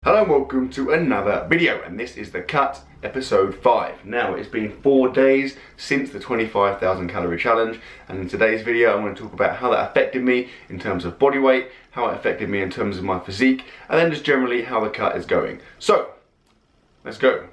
Hello and welcome to another video, and this is The Cut episode 5. Now it's been 4 days since the 25,000 calorie challenge, and in today's video I'm going to talk about how that affected me in terms of body weight, how it affected me in terms of my physique, and then just generally how the cut is going. So, let's go.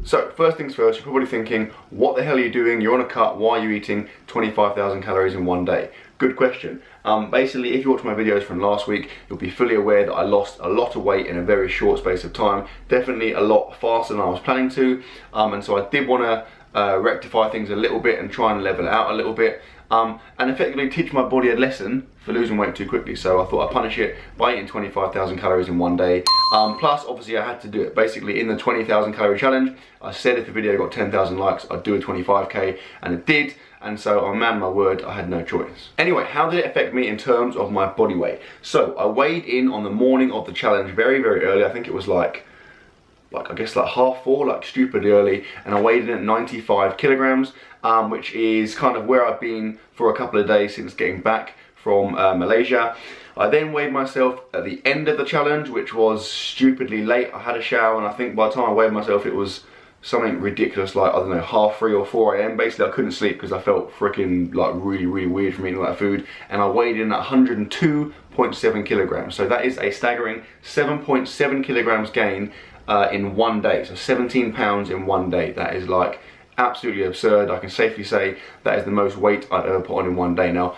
So, first things first, you're probably thinking, what the hell are you doing? You're on a cut, why are you eating 25,000 calories in one day? Good question. Basically, if you watch my videos from last week, you'll be fully aware that I lost a lot of weight in a very short space of time. Definitely a lot faster than I was planning to. And so I did want to rectify things a little bit and try and level it out a little bit. And effectively teach my body a lesson for losing weight too quickly. So I thought I'd punish it by eating 25,000 calories in one day. Plus, obviously, I had to do it. Basically, in the 20,000 calorie challenge, I said if the video got 10,000 likes, I'd do a 25k, and it did. And so, I man my word, I had no choice. Anyway, how did it affect me in terms of my body weight? So, I weighed in on the morning of the challenge very, very early. I think it was like I guess like 4:30, like stupidly early, and I weighed in at 95 kilograms, which is kind of where I've been for a couple of days since getting back from Malaysia. I then weighed myself at the end of the challenge, which was stupidly late. I had a shower, and I think by the time I weighed myself, it was something ridiculous, like, I don't know, 3:30 or 4 a.m. Basically, I couldn't sleep because I felt freaking like really weird from eating all that food, and I weighed in at 102.7 kilograms. So that is a staggering 7.7 kilograms gain in one day. So 17 pounds in one day. That is like absolutely absurd. I can safely say that is the most weight I've ever put on in one day. Now,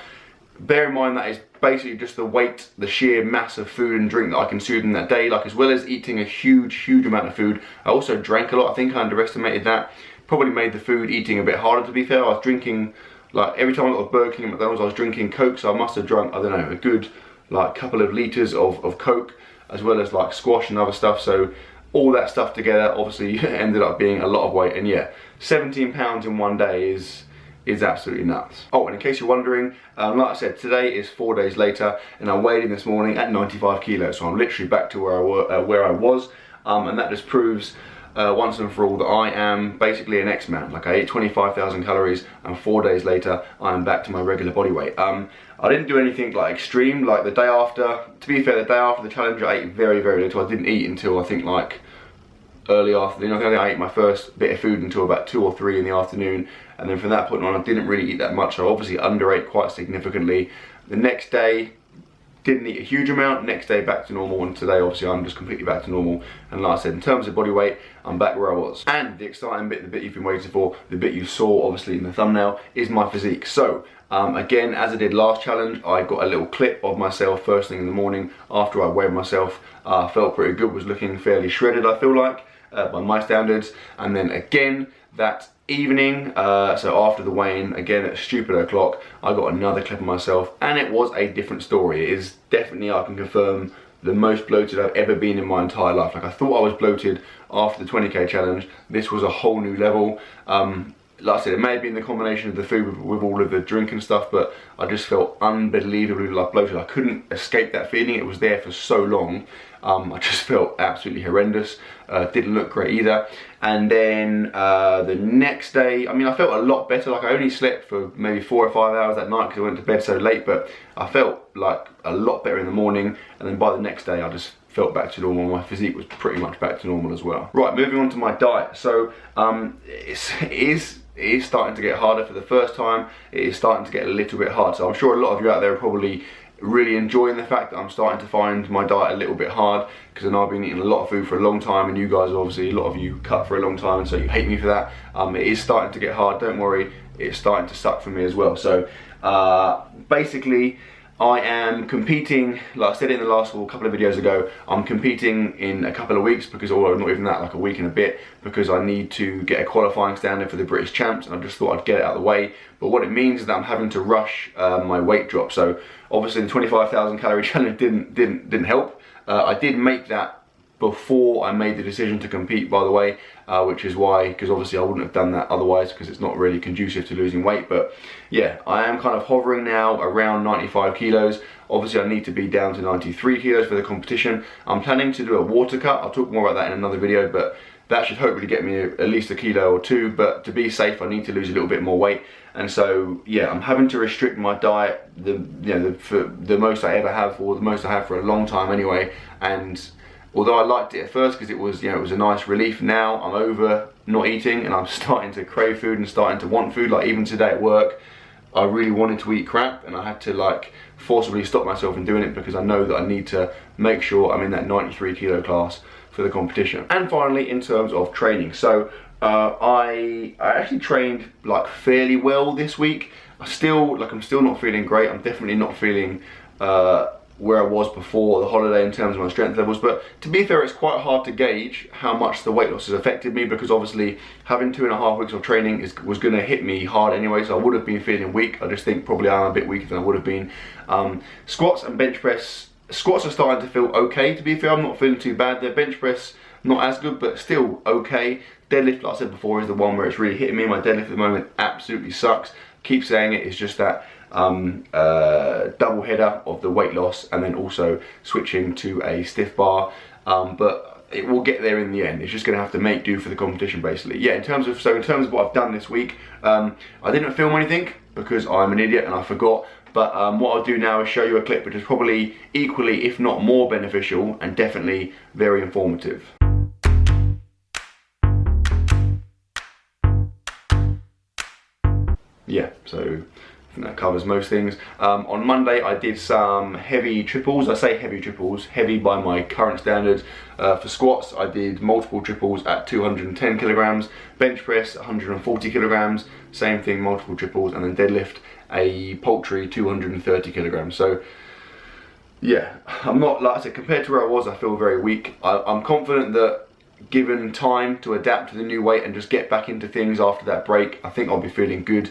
bear in mind that is basically just the weight, the sheer mass of food and drink that I consumed in that day, like as well as eating a huge amount of food. I also drank a lot. I think I underestimated that. Probably made the food eating a bit harder, to be fair. I was drinking, like every time I got a Burger King at McDonald's, I was drinking Coke, so I must have drunk, I don't know, a good like couple of litres of Coke, as well as like squash and other stuff. So all that stuff together obviously ended up being a lot of weight, and yeah, 17 pounds in one day is absolutely nuts. Oh, and in case you're wondering, like I said, today is 4 days later, and I weighed in this morning at 95 kilos, so I'm literally back to where I was, and that just proves once and for all that I am basically an X-Man. Like, I ate 25,000 calories, and 4 days later, I am back to my regular body weight. I didn't do anything like extreme, like the day after. To be fair, the day after the challenge, I ate very little. I didn't eat until I think like early afternoon. I think I ate my first bit of food until about 2 or 3 in the afternoon, and then from that point on I didn't really eat that much. I obviously underate quite significantly. The next day, didn't eat a huge amount. Next day, back to normal, and today obviously I'm just completely back to normal. And like I said, in terms of body weight, I'm back where I was. And the exciting bit, the bit you've been waiting for, the bit you saw obviously in the thumbnail, is my physique. So again, as I did last challenge, I got a little clip of myself first thing in the morning after I weighed myself. Felt pretty good, was looking fairly shredded, I feel like, by my standards. And then again that evening, so after the weigh-in, again at stupid o'clock, I got another clip of myself, and it was a different story. It is definitely, I can confirm, the most bloated I've ever been in my entire life. Like, I thought I was bloated after the 20k challenge. This was a whole new level. Like I said, it may have been the combination of the food with all of the drink and stuff, but I just felt unbelievably like bloated. I couldn't escape that feeling. It was there for so long. I just felt absolutely horrendous. Didn't look great either. And then the next day, I mean, I felt a lot better. Like, I only slept for maybe 4 or 5 hours that night because I went to bed so late, but I felt like a lot better in the morning. And then by the next day, I just felt back to normal. My physique was pretty much back to normal as well. Right, moving on to my diet. So it is starting to get harder for the first time. It is starting to get a little bit hard. So I'm sure a lot of you out there are probably really enjoying the fact that I'm starting to find my diet a little bit hard, because I know I've been eating a lot of food for a long time, and you guys obviously, a lot of you cut for a long time, and so you hate me for that. It is starting to get hard, don't worry, it's starting to suck for me as well. So basically, I am competing, like I said in the last couple of videos ago, I'm competing in a couple of weeks, because, or not even that, like a week and a bit, because I need to get a qualifying standard for the British Champs, and I just thought I'd get it out of the way. But what it means is that I'm having to rush my weight drop. So obviously the 25,000 calorie challenge didn't help. I did make that before I made the decision to compete, by the way, which is why, because obviously I wouldn't have done that otherwise, because it's not really conducive to losing weight. But yeah, I am kind of hovering now around 95 kilos. Obviously I need to be down to 93 kilos for the competition. I'm planning to do a water cut. I'll talk more about that in another video, but that should hopefully get me at least a kilo or two, but to be safe I need to lose a little bit more weight. And so yeah, I'm having to restrict my diet for the most I ever have, or the most I have for a long time anyway. And although I liked it at first because it was, you know, it was a nice relief, now I'm over not eating and I'm starting to crave food and starting to want food. Like even today at work, I really wanted to eat crap and I had to like forcibly stop myself from doing it because I know that I need to make sure I'm in that 93 kilo class for the competition. And finally, in terms of training, so I actually trained like fairly well this week. I'm still not feeling great. I'm definitely not feeling where I was before the holiday in terms of my strength levels, but to be fair, it's quite hard to gauge how much the weight loss has affected me, because obviously having 2.5 weeks of training was going to hit me hard anyway, so I would have been feeling weak. I just think probably I'm a bit weaker than I would have been. Squats and bench press. Squats are starting to feel okay, to be fair. I'm not feeling too bad. The bench press, not as good, but still okay. Deadlift, like I said before, is the one where it's really hitting me. My deadlift at the moment absolutely sucks. Keep saying it, it's just that double header of the weight loss and then also switching to a stiff bar, but it will get there in the end. It's just going to have to make do for the competition basically. Yeah, in terms of what I've done this week, I didn't film anything because I'm an idiot and I forgot, but what I'll do now is show you a clip which is probably equally if not more beneficial and definitely very informative. Yeah, so I think that covers most things. On Monday I did some heavy triples. I say heavy triples, heavy by my current standards. For squats I did multiple triples at 210 kilograms, bench press 140 kilograms, same thing, multiple triples, and then deadlift a paltry 230 kilograms. So yeah, I'm not, like I said, compared to where I was, I feel very weak. I'm confident that given time to adapt to the new weight and just get back into things after that break, I think I'll be feeling good.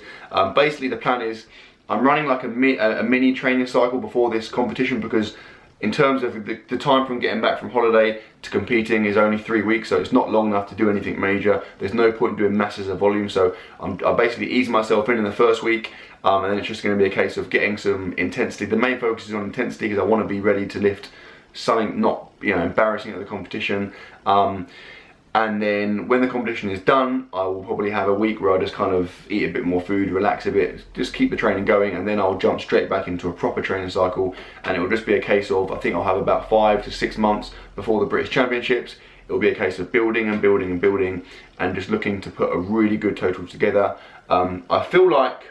Basically the plan is I'm running like a mini training cycle before this competition, because in terms of the time from getting back from holiday to competing is only 3 weeks, so it's not long enough to do anything major. There's no point in doing masses of volume, so I basically ease myself in the first week, and then it's just going to be a case of getting some intensity. The main focus is on intensity because I want to be ready to lift something not, you know, embarrassing at the competition. And then when the competition is done, I will probably have a week where I just kind of eat a bit more food, relax a bit, just keep the training going, and then I'll jump straight back into a proper training cycle. And it will just be a case of, I think I'll have about 5 to 6 months before the British Championships. It will be a case of building and building and building and just looking to put a really good total together. I feel like,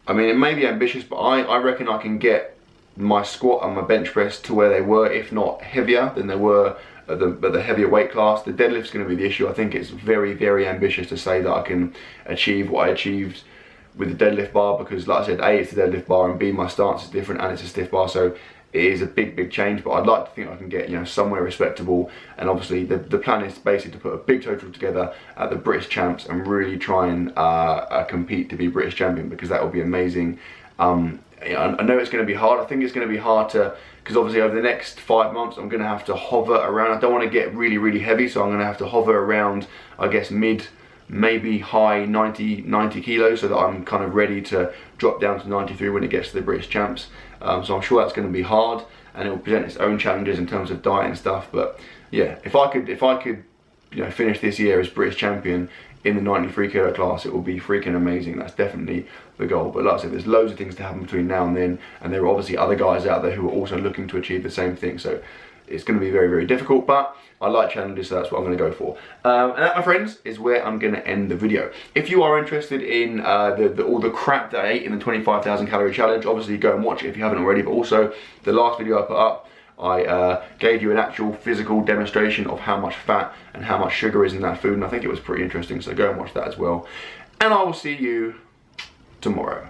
I mean, it may be ambitious, but I reckon I can get my squat and my bench press to where they were, if not heavier than they were at the heavier weight class. The deadlift's going to be the issue. I think it's very, very ambitious to say that I can achieve what I achieved with the deadlift bar, because like I said, A, it's a deadlift bar, and B, my stance is different and it's a stiff bar, so it is a big change. But I'd like to think I can get, you know, somewhere respectable, and obviously the plan is basically to put a big total together at the British Champs and really try and compete to be British champion, because that would be amazing. I know it's going to be hard. I think it's going to be hard to, because obviously over the next 5 months I'm going to have to hover around. I don't want to get really heavy, so I'm going to have to hover around, I guess, mid, maybe high 90 kilos, so that I'm kind of ready to drop down to 93 when it gets to the British Champs. So I'm sure that's going to be hard, and it will present its own challenges in terms of diet and stuff. But yeah, if I could, you know, finish this year as British champion in the 93 kilo class, it will be freaking amazing. That's definitely the goal. But like I said, there's loads of things to happen between now and then, and there are obviously other guys out there who are also looking to achieve the same thing. So it's going to be very difficult, but I like challenges, so that's what I'm going to go for. And that, my friends, is where I'm going to end the video. If you are interested in all the crap that I ate in the 25,000 calorie challenge, obviously go and watch it if you haven't already. But also, the last video I put up, I gave you an actual physical demonstration of how much fat and how much sugar is in that food, and I think it was pretty interesting, so go and watch that as well. And I will see you tomorrow.